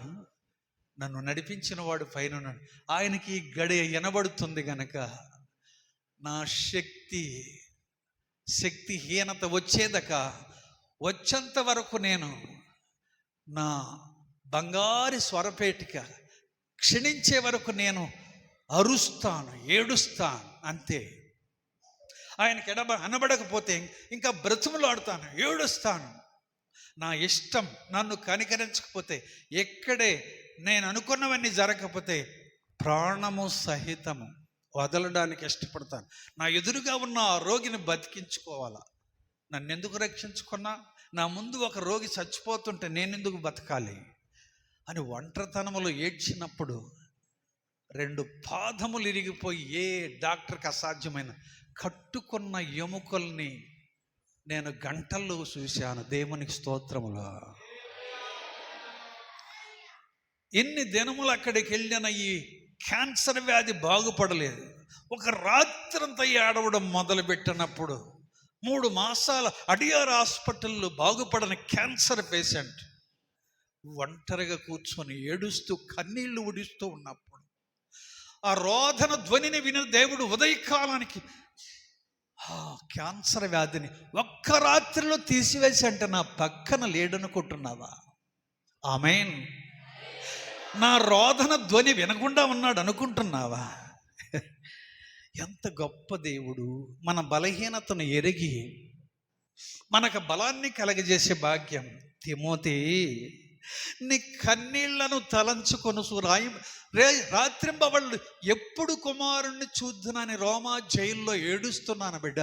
Speaker 1: నన్ను నడిపించిన వాడు పైనున్నాడు. ఆయనకి గడియ వినబడుతుంది గనక నా శక్తిహీనత వచ్చేంత వరకు నేను నా బంగారు స్వరపేటిక క్షీణించే వరకు నేను అరుస్తాను, ఏడుస్తాను, అంతే. ఆయనకి అనబడకపోతే ఇంకా బ్రతుములాడుతాను, ఏడుస్తాను. నా ఇష్టం నన్ను కనికరించకపోతే, ఎక్కడే నేను అనుకున్నవన్నీ జరగకపోతే ప్రాణము సహితము వదలడానికి ఇష్టపడతాను. నా ఎదురుగా ఉన్న ఆ రోగిని బతికించుకోవాలా. నన్ను ఎందుకు రక్షించుకున్నా? నా ముందు ఒక రోగి చచ్చిపోతుంటే నేనెందుకు బతకాలి అని ఒంటరితనములో ఏడ్చినప్పుడు 2 పాదములు ఇరిగిపోయి ఏ డాక్టర్కి అసాధ్యమైన కట్టుకున్న ఎముకల్ని నేను గంటల్లో చూశాను. దేవునికి స్తోత్రములు. ఎన్ని దినములు అక్కడికి వెళ్ళిన ఈ క్యాన్సర్ వ్యాధి బాగుపడలేదు. ఒక రాత్రంతా ఏడవడం మొదలుపెట్టినప్పుడు 3 మాసాల అడియార్ హాస్పిటల్లో బాగుపడని క్యాన్సర్ పేషెంట్ ఒంటరిగా కూర్చొని ఏడుస్తూ కన్నీళ్లు ఉడిస్తూ ఉన్నప్పుడు ఆ రోదన ధ్వనిని విని దేవుడు ఉదయకాలానికి క్యాన్సర్ వ్యాధిని ఒక్క రాత్రిలో తీసివేసి అంటే నా పక్కన లేడనుకుంటున్నావా? ఆమేన్. నా రోదన ధ్వని వినకుండా ఉన్నాడు అనుకుంటున్నావా? ఎంత గొప్ప దేవుడు! మన బలహీనతను ఎరిగి మనకు బలాన్ని కలగజేసే భాగ్యం. తిమోతి, నీ కన్నీళ్లను తలంచుకొని రాత్రింబవళ్ళు ఎప్పుడు కుమారుణ్ణి చూద్దునని రోమా జైల్లో ఏడుస్తున్నాను బిడ్డ.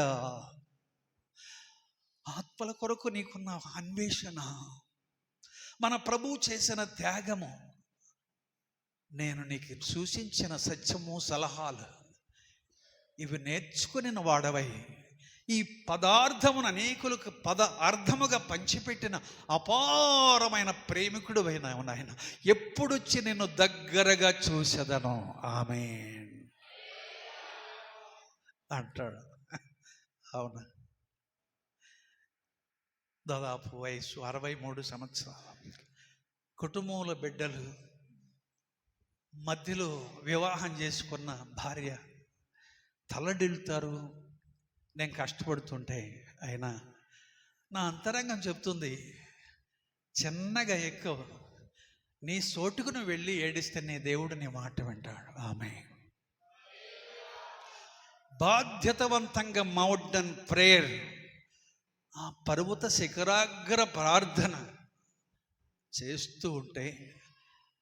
Speaker 1: ఆత్మల కొరకు నీకున్న అన్వేషణ, మన ప్రభువు చేసిన త్యాగము, నేను నీకు సూచించిన సత్యము సలహాలు, ఇవి నేర్చుకుని వాడవై ఈ పదార్థమును అనేకులకు అర్థముగా పంచిపెట్టిన అపారమైన ప్రేమికుడు అయిన నాయన, ఎప్పుడొచ్చి నిన్ను దగ్గరగా చూసేదను. ఆమేన్ అంటాడు. అవునా? దాదాపు వయసు 63 సంవత్సరాలు. కుటుంబంలో బిడ్డలు మధ్యలో వివాహం చేసుకున్న భార్య తలడిల్తారు. నేను కష్టపడుతుంటే అయినా నా అంతరంగం చెప్తుంది, చిన్నగా ఎక్కువ నీ సోటుకు నువ్వు వెళ్ళి ఏడిస్తే నీ దేవుడు నీ మాట వింటాడు. ఆమె బాధ్యతవంతంగా మౌడన్ ప్రేయర్, ఆ పర్వత శిఖరాగ్ర ప్రార్థన చేస్తూ ఉంటే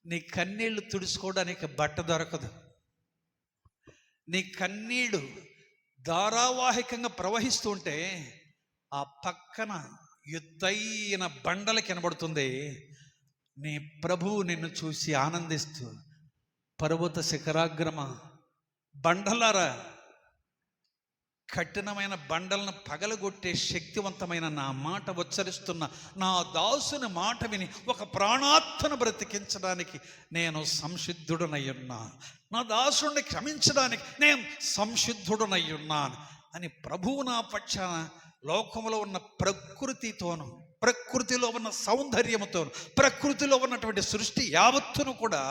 Speaker 1: నీ కన్నీళ్లు తుడుచుకోవడానికి బట్ట దొరకదు. నీ కన్నీళ్ళు ధారావాహికంగా ప్రవహిస్తూ ఉంటే ఆ పక్కన ఎత్తైన బండలు కనబడుతుంది. నీ ప్రభువు నిన్ను చూసి ఆనందిస్తూ, పర్వత శిఖరాగ్రమ బండలారా, కఠినమైన బండలను పగలగొట్టే శక్తివంతమైన నా మాట ఉచ్చరిస్తున్న నా దాసుని మాట విని ఒక ప్రాణాత్మను బ్రతికించడానికి నేను సంసిద్ధుడనయ్యున్నా, నా దాసుని క్షమించడానికి నేను సంసిద్ధుడనయ్యున్నాను అని ప్రభువు నా పక్షాన లోకంలో ఉన్న ప్రకృతితోను, ప్రకృతిలో ఉన్న సౌందర్యముతోను, ప్రకృతిలో ఉన్నటువంటి సృష్టి యావత్తును కూడా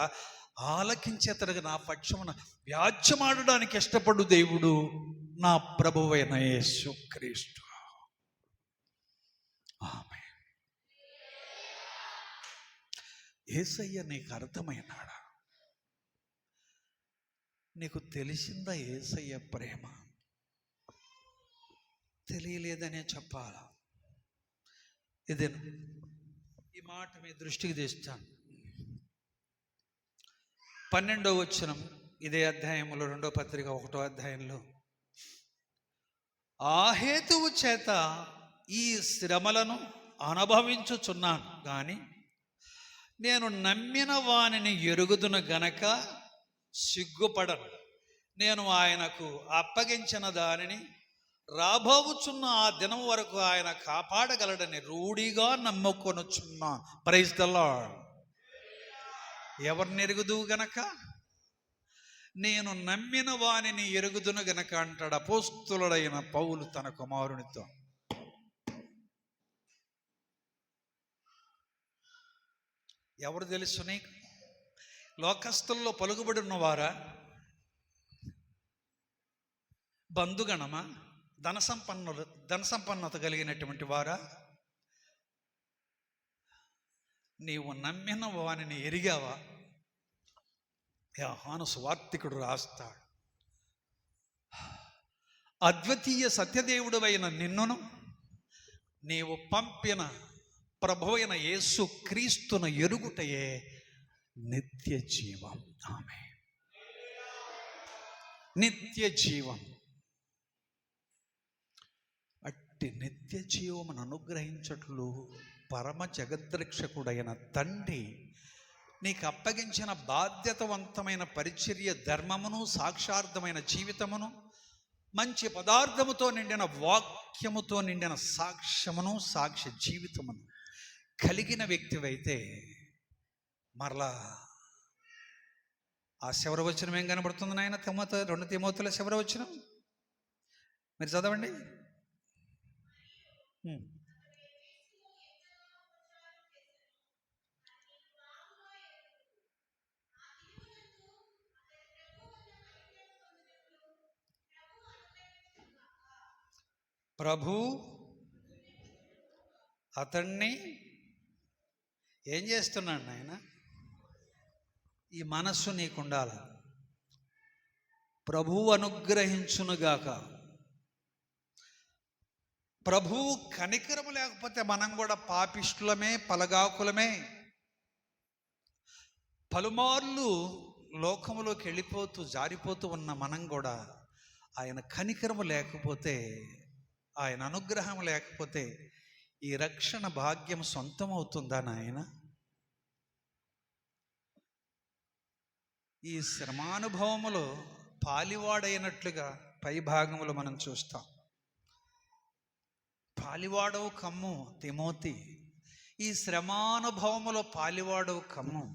Speaker 1: ఆలకించేతరుగా నా పక్షమున వ్యాజ్యమాడడానికి ఇష్టపడు దేవుడు నా ప్రభువైన యేసుక్రీస్తు. ఆమేన్. యేసయ్య నీకు అర్థమైనాడా? నీకు తెలిసిందా యేసయ్య ప్రేమ? తెలియలేదనే చెప్పాలా? ఇదే ఈ మాట మీ దృష్టికి తెస్తాను. 12వ వచనం ఇదే అధ్యాయంలో, 2వ పత్రిక 1వ అధ్యాయంలో, ఆ హేతువు చేత ఈ శ్రమలను అనుభవించుచున్నాను గాని నేను నమ్మిన వానిని ఎరుగుదును గనక సిగ్గుపడను. నేను ఆయనకు అప్పగించిన దానిని రాబోచున్న ఆ దినం వరకు ఆయన కాపాడగలడని రూఢిగా నమ్ముకొనుచున్నాను. Praise the lord. ఎవరిని ఎరుగుదువు గనక? నేను నమ్మిన వానిని ఎరుగుదును గనక అంటాడు అపోస్తులుడైన పౌలు తన కుమారునితో. ఎవరు తెలుసు నీకు? లోకస్తుల్లో పలుకుబడి ఉన్నవారా? బంధుగణమా? ధన సంపన్నత కలిగినటువంటి వారా? నీవు నమ్మిన వానిని ఎరిగావా? యోహాను సువార్తికుడు రాస్తాడు, అద్వితీయ సత్యదేవుడవైన నిన్నును నీవు పంపిన ప్రభువైన యేసు క్రీస్తును ఎరుగుటయే నిత్య జీవం. ఆమేన్. నిత్య జీవం. అట్టి నిత్య జీవమును అనుగ్రహించట్లు పరమ జగద్రక్షకుడైన తండ్రి నీకు అప్పగించిన బాధ్యతవంతమైన పరిచర్య, ధర్మమును, సాక్షార్థమైన జీవితమును, మంచి పదార్థముతో నిండిన వాక్యముతో నిండిన సాక్ష్యమును, సాక్ష్య జీవితమును కలిగిన వ్యక్తివైతే మరలా ఆ చివరి వచనం ఏం కనబడుతుంది నాయన? 2 తిమోతిలో చివరి వచనం మీరు చదవండి. ప్రభు అతన్ని ఏం చేస్తున్నాడు నాయన? ఈ మనస్సు నీకుండాలి. ప్రభువు అనుగ్రహించునుగాక. ప్రభువు కనికరము లేకపోతే మనం కూడా పాపిష్టులమే, పలగాకులమే. పలుమార్లు లోకములోకి వెళ్ళిపోతూ జారిపోతూ ఉన్న మనం కూడా ఆయన కనికరము లేకపోతే, ఆయన అనుగ్రహం లేకపోతే ఈ రక్షణ భాగ్యం సొంతం అవుతుందా నాయన? ఈ శ్రమానుభవములో పాలివాడైనట్లుగా పై భాగములో మనం చూస్తాం. పాలివాడవు కమ్ము తిమోతి, ఈ శ్రమానుభవములో పాలివాడవు కమ్ము.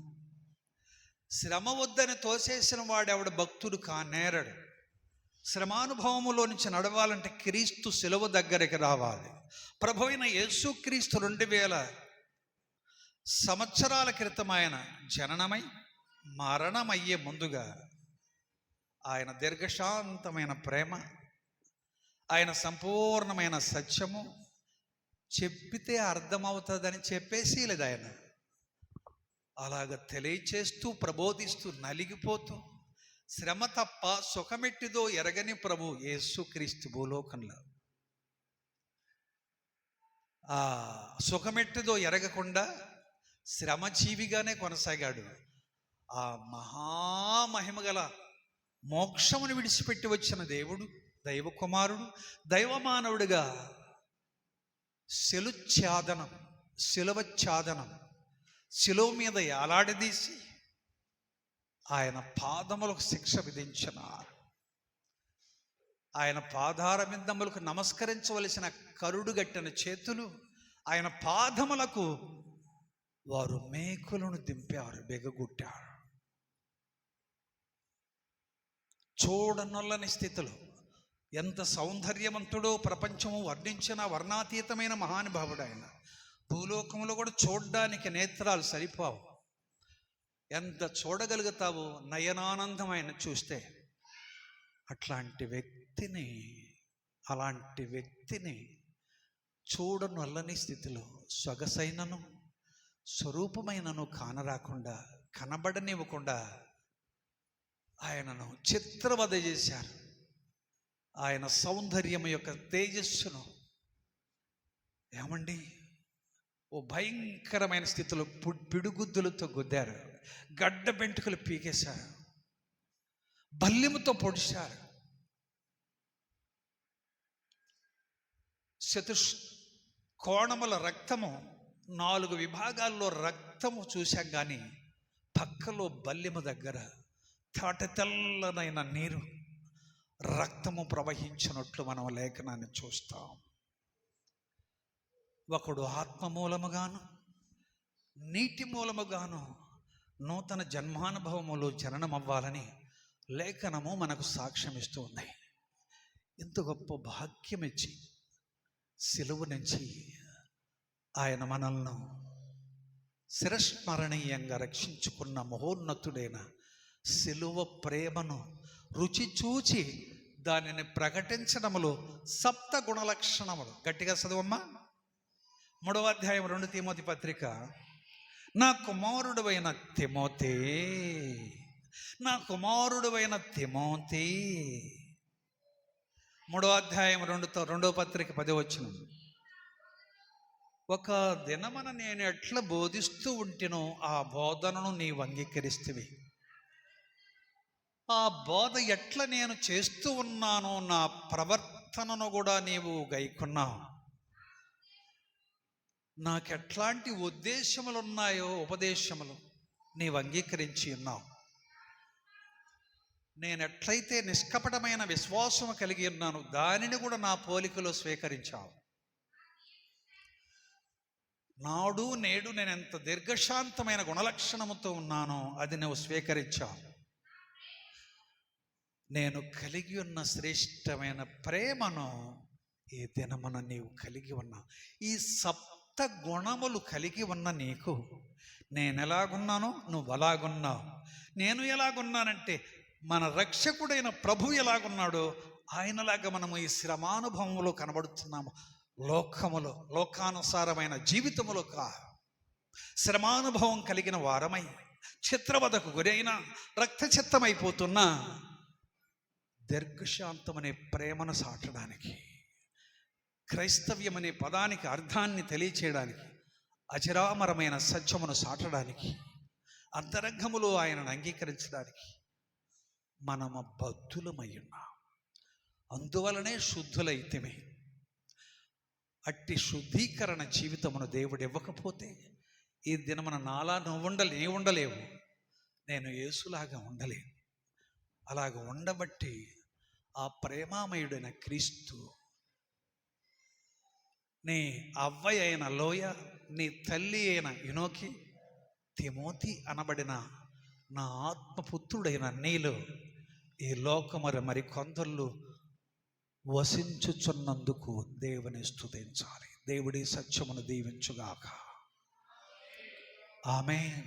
Speaker 1: శ్రమ వద్దని తోసేసిన వాడెవడు భక్తుడు కానేరడు. శ్రమానుభవములో నుంచి నడవాలంటే క్రీస్తు శిలువ దగ్గరికి రావాలి. ప్రభువైన యేసుక్రీస్తు 2000 సంవత్సరాల క్రితం ఆయన జననమై మరణమయ్యే ముందుగా ఆయన దీర్ఘశాంతమైన ప్రేమ, ఆయన సంపూర్ణమైన సత్యము చెప్పితే అర్థమవుతుందని చెప్పేసి లేదు. ఆయన అలాగ తెలియచేస్తూ ప్రబోధిస్తూ నలిగిపోతూ శ్రమ తప్ప సుఖమెట్టిదో ఎరగని ప్రభు యేసుక్రీస్తు భూలోకంలో ఆ సుఖమెట్టిదో ఎరగకుండా శ్రమజీవిగానే కొనసాగాడు. ఆ మహామహిమగల మోక్షమును విడిచిపెట్టి వచ్చిన దేవుడు, దైవ కుమారుడు, దైవమానవుడిగా శిలువఛాదనం శిలువ మీద ఏలాడదీసి ఆయన పాదములకు శిక్ష విధించినారు. ఆయన పాదారవిందములకు నమస్కరించవలసిన కరుడు గట్టిన చేతులు, ఆయన పాదములకు వారు మేకులను దింపారు, బెగగొట్టారు. చూడనొల్లని స్థితిలో ఎంత సౌందర్యవంతుడో ప్రపంచము వర్ణించిన వర్ణాతీతమైన మహానుభావుడు ఆయన. భూలోకంలో కూడా చూడ్డానికి నేత్రాలు సరిపోవు. ఎంత చూడగలుగుతావో నయనానందం ఆయన చూస్తే. అలాంటి వ్యక్తిని చూడనొల్లని స్థితిలో సొగసైనను స్వరూపమైనను కానరాకుండా, కనబడనివ్వకుండా ఆయనను చిత్రవధ చేశారు. ఆయన సౌందర్యం యొక్క తేజస్సును ఏమండి ఓ భయంకరమైన స్థితిలో పిడుగుద్దులతో గుద్దారు, గడ్డ బెంటుకలు పీకేశారు, బల్లెముతో పొడిచారు, కోణముల రక్తము 4 విభాగాల్లో రక్తము చూశాం. కానీ పక్కలో బల్లెము దగ్గర తెల్లనైన నీరు, రక్తము ప్రవహించినట్లు మనం లేఖనాన్ని చూస్తాం. ఒకడు ఆత్మ మూలముగాను నీటి మూలముగాను నూతన జన్మానుభవములో జననమవ్వాలని లేఖనము మనకు సాక్ష్యం ఇస్తూ ఉన్నాయి. ఇంత గొప్ప భాగ్యం ఇచ్చి సిలువ నుంచి ఆయన మనల్ని శిరస్మరణీయంగా రక్షించుకున్న మహోన్నతుడైన సిలువ ప్రేమను రుచి చూచి దానిని ప్రకటించడములో 7 గుణలక్షణములు. గట్టిగా చదువమ్మా. 3వ అధ్యాయం 2 తిమోతి పత్రిక. నా కుమారుడువైన తిమోతి, 3వ అధ్యాయం 2వ పత్రిక 10వ వచనం. ఒక దినమున నేను ఎట్లా బోధిస్తూ ఉంటేనో ఆ బోధనను నీవు అంగీకరిస్తేవి. ఆ బోధ ఎట్లా నేను చేస్తూ ఉన్నానో నా ప్రవర్తనను కూడా నీవు గైకొన్నావు. నాకెట్లాంటి ఉద్దేశములు ఉన్నాయో ఉపదేశములు నీవు అంగీకరించి ఉన్నావు. నేను ఎట్లయితే నిష్కపటమైన విశ్వాసము కలిగి ఉన్నాను దానిని కూడా నా పోలికలో స్వీకరించావు. నాడు నేడు నేను ఎంత దీర్ఘశాంతమైన గుణలక్షణముతో ఉన్నానో అది నువ్వు స్వీకరించావు. నేను కలిగి ఉన్న శ్రేష్టమైన ప్రేమను ఈ దినమున నీవు కలిగి ఉన్నావు. ఈ 7 గుణములు కలిగి ఉన్న నీకు నేను ఎలాగున్నానో నువ్వు అలాగున్నావు. నేను ఎలాగున్నానంటే మన రక్షకుడైన ప్రభు ఎలాగున్నాడో ఆయనలాగా మనము ఈ శ్రమానుభవంలో కనబడుతున్నాము. లోకానుసారమైన జీవితములో శ్రమానుభవం కలిగిన వారమై చిత్రవధకు గురైన రక్తచిత్తమైపోతున్న దీర్ఘశాంతమనే ప్రేమను సాటడానికి, క్రైస్తవ్యం అనే పదానికి అర్థాన్ని తెలియచేయడానికి, అజరామరమైన సత్యమును సాటడానికి, అంతరంగములో ఆయనను అంగీకరించడానికి మనము బద్ధులమై ఉన్నాం. అందువలనే శుద్ధులైతమే. అట్టి శుద్ధీకరణ జీవితమును దేవుడు ఇవ్వకపోతే ఈ దినమున నాలా నీ ఉండలేవు, నేను యేసులాగా ఉండలేను. అలాగ ఉండబట్టి ఆ ప్రేమామయుడైన క్రీస్తు నీ అవ్వయ్య అయిన లోయ, నీ తల్లి అయిన యునోకి, తిమోతి అనబడిన నా ఆత్మపుత్రుడైన నీలో ఈ లోకమరి కొందరు వసించుచున్నందుకు దేవుని స్తుతించాలి. దేవుడి సత్యమును దీవించుగాక. ఆమేన్.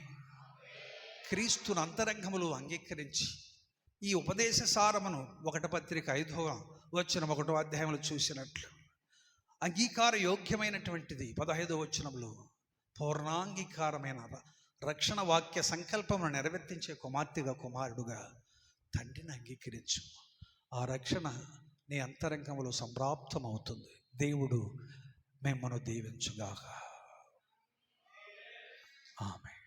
Speaker 1: క్రీస్తుని అంతరంగములు అంగీకరించి ఈ ఉపదేశ సారమును 1 పత్రిక 5వ వచనం 1వ అధ్యాయంలో చూసినట్లు అంగీకార యోగ్యమైనటువంటిది 15వ వచనంలో పూర్ణాంగీకారమైన రక్షణ వాక్య సంకల్పమును నెరవేర్తించే కుమార్తెగా కుమారుడుగా తండ్రిని అంగీకరించు. ఆ రక్షణ నీ అంతరంగంలో సంప్రాప్తమవుతుంది. దేవుడు మిమ్మల్ని దీవించుగాక. ఆమేన్.